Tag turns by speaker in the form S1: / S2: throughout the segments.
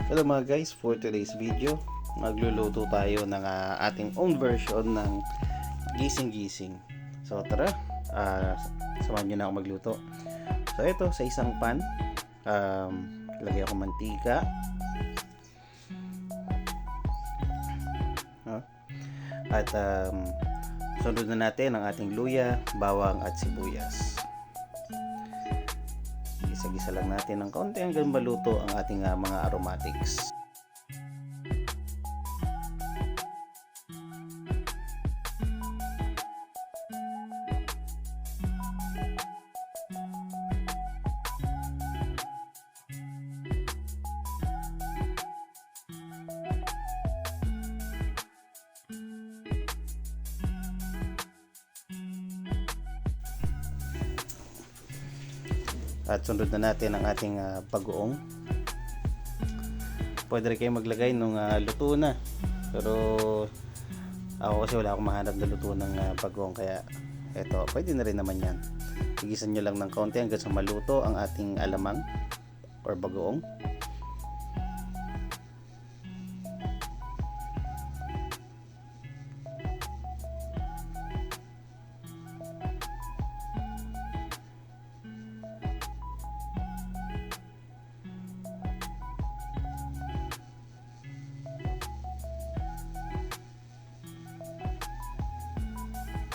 S1: Hello mga guys, for today's video magluluto tayo ng ating own version ng gising-gising. So tara, samahan nyo na ako magluto. So ito, sa isang pan, lagay ako mantika, at sunod na natin ang ating luya, bawang at sibuyas. Gisa-gisa lang natin ng kaunti hanggang maluto ang ating mga aromatics. At sunod na natin ang ating bagoong. Pwede rin kayo maglagay nung luto na. Pero ako kasi wala akong mahanap na luto ng bagoong, kaya eto, pwede na rin naman yan. Igisan nyo lang ng kaunti hanggang sa maluto ang ating alamang or bagoong.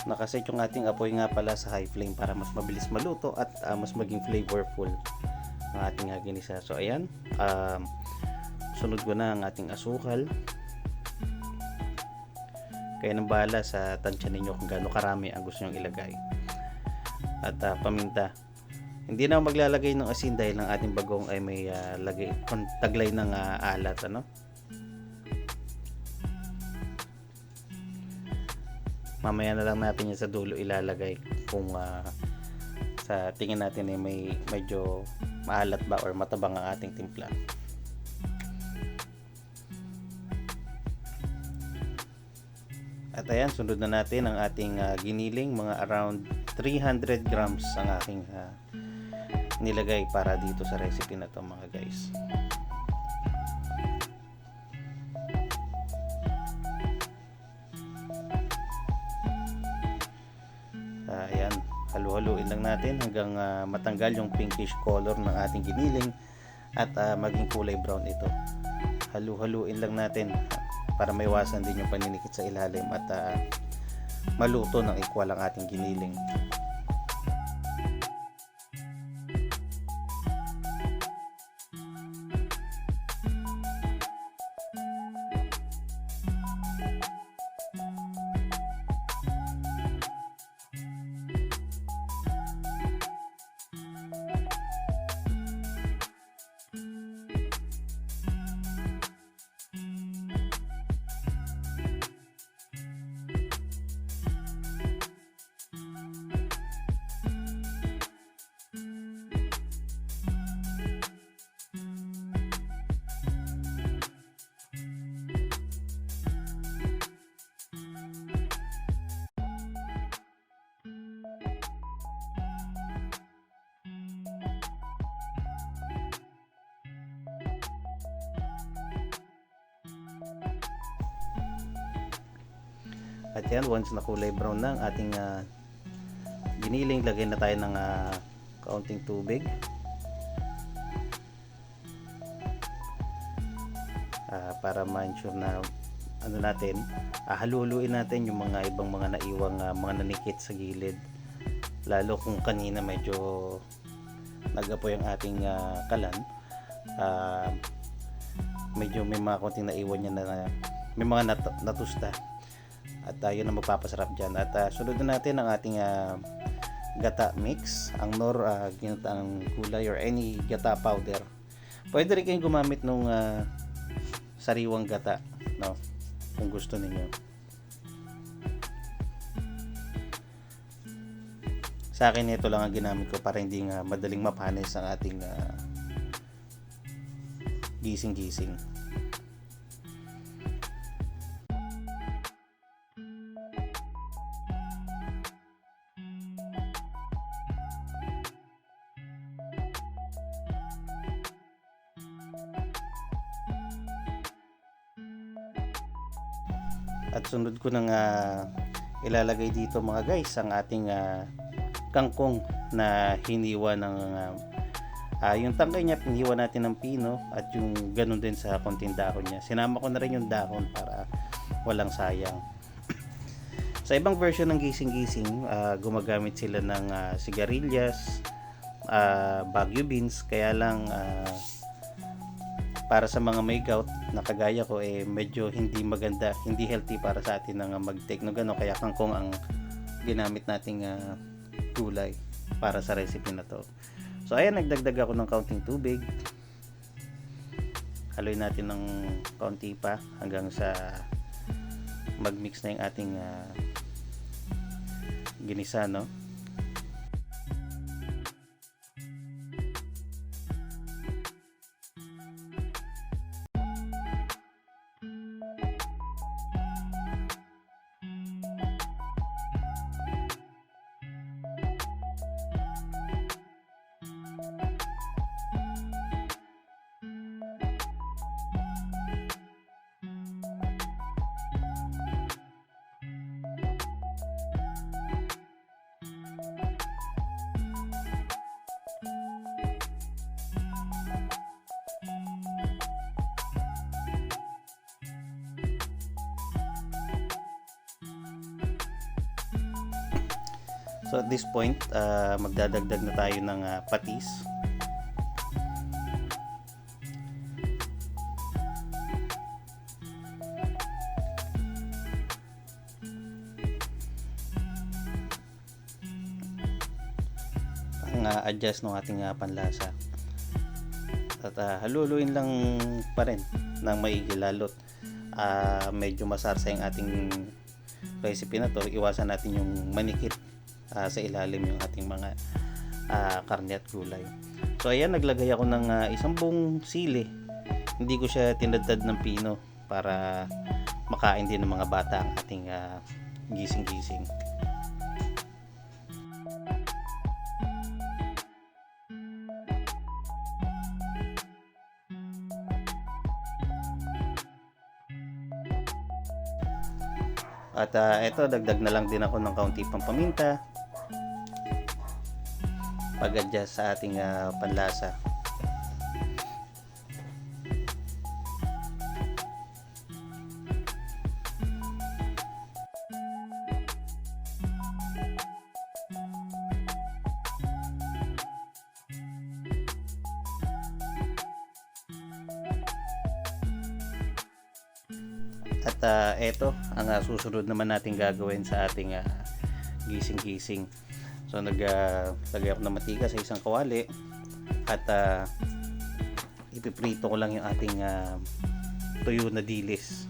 S1: Nakaset yung ating apoy nga pala sa high flame para mas mabilis maluto at mas maging flavorful ang ating ginisa. So ayan, sunod ko na ang ating asukal. Kaya nang bahala sa tansya ninyo kung gaano karami ang gusto nyong ilagay. At paminta. Hindi na ako maglalagay ng asin dahil ang ating bagong ay may taglay ng alat, ano? Mamaya na lang natin yan sa dulo ilalagay kung sa tingin natin ay medyo maalat ba or matabang ang ating timpla. At ayan, sunod na natin ang ating giniling. Mga around 300 grams ang aking nilagay para dito sa recipe na to mga guys. Ayan, halu-haluin lang natin hanggang matanggal yung pinkish color ng ating giniling at maging kulay brown ito. Halu-haluin lang natin para maiwasan din yung paninikit sa ilalim at maluto ng equal ang ating giniling. At yan, once na kulay brown na ang ating giniling, lagay na tayo ng kaunting tubig. Para ma-ensure na haluluin natin yung mga ibang mga naiwang mga nanikit sa gilid. Lalo kung kanina medyo nag-apoy ang ating kalan. Medyo may mga konting naiwan niya na may mga natusta. At yun ang magpapasarap dyan. At sunod na natin ang ating gata mix, ang ginataang gulay or any gata powder. Pwede rin kayong gumamit nung sariwang gata, no? Kung gusto niyo. Sa akin ito lang ang ginamit ko para hindi madaling mapanis ang ating gising-gising. At sunod ko nang ilalagay dito mga guys ang ating kangkong na hiniwa ng yung tangkay niya, hiniwa natin ng pino, at yung ganun din sa konting dahon niya. Sinama ko na rin yung dahon para walang sayang. Sa ibang version ng gising-gising, gumagamit sila ng sigarilyas, Baguio beans, kaya lang para sa mga may gout na kagaya ko medyo hindi maganda, hindi healthy para sa atin na mag-take ng gano'n, kaya kangkong ang ginamit nating gulay para sa recipe na to. So ayan, nagdagdag ako ng kaunting tubig, haluin natin ng kaunti pa hanggang sa mag-mix na yung ating ginisa, no? So at this point, magdadagdag na tayo ng patis. Ang adjust ng ating panlasa. At haluluin lang pa rin ng maigi, lalo't medyo masarsa yung ating recipe na to. Iwasan natin yung manikit sa ilalim yung ating mga karne at gulay. So ayan, naglagay ako ng isang buong sili. Hindi ko siya tinadtad ng pino para makain din ng mga bata ang ating gising-gising. At eto, dagdag na lang din ako ng kaunti pang paminta, pag-adjust sa ating panlasa. At eto ang susunod naman natin gagawin sa ating gising-gising. So naglagay ako ng mantika sa isang kawali at ipiprito ko lang yung ating tuyo na dilis.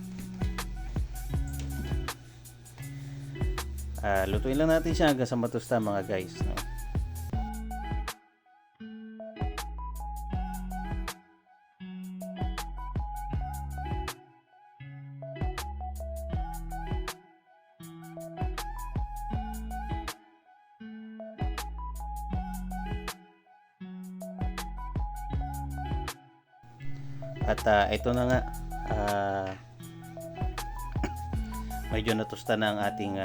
S1: Lutuin lang natin siya hanggang sa matusta mga guys, no? At ito na nga, medyo natusta na ang ating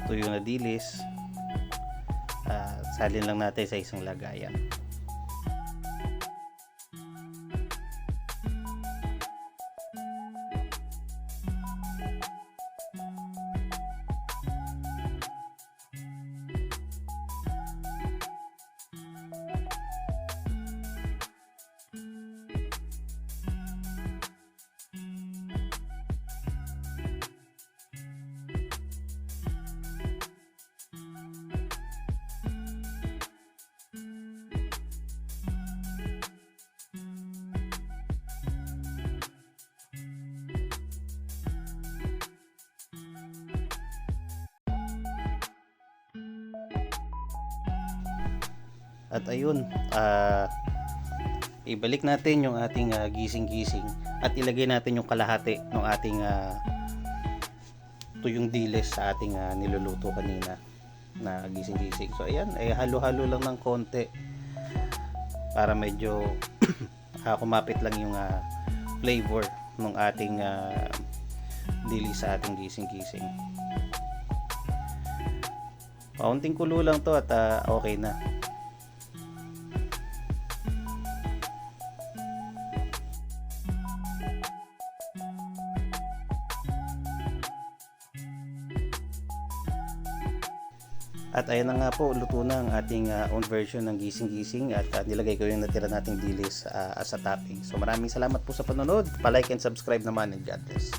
S1: tuyo na dilis. Salin lang natin sa isang lagayan. At ayun, ibalik natin yung ating gising-gising at ilagay natin yung kalahati ng ating tuyong dilis sa ating niluluto kanina na gising-gising. So ayan, halo-halo lang ng konti para medyo kumapit lang yung flavor ng ating dili sa ating gising-gising. Kaunting kulo lang to at okay na. At ayan na nga po, luto na ang ating own version ng gising-gising at nilagay ko yung natira nating dilis as a topping. So maraming salamat po sa panonood. Pa-like and subscribe naman and God bless.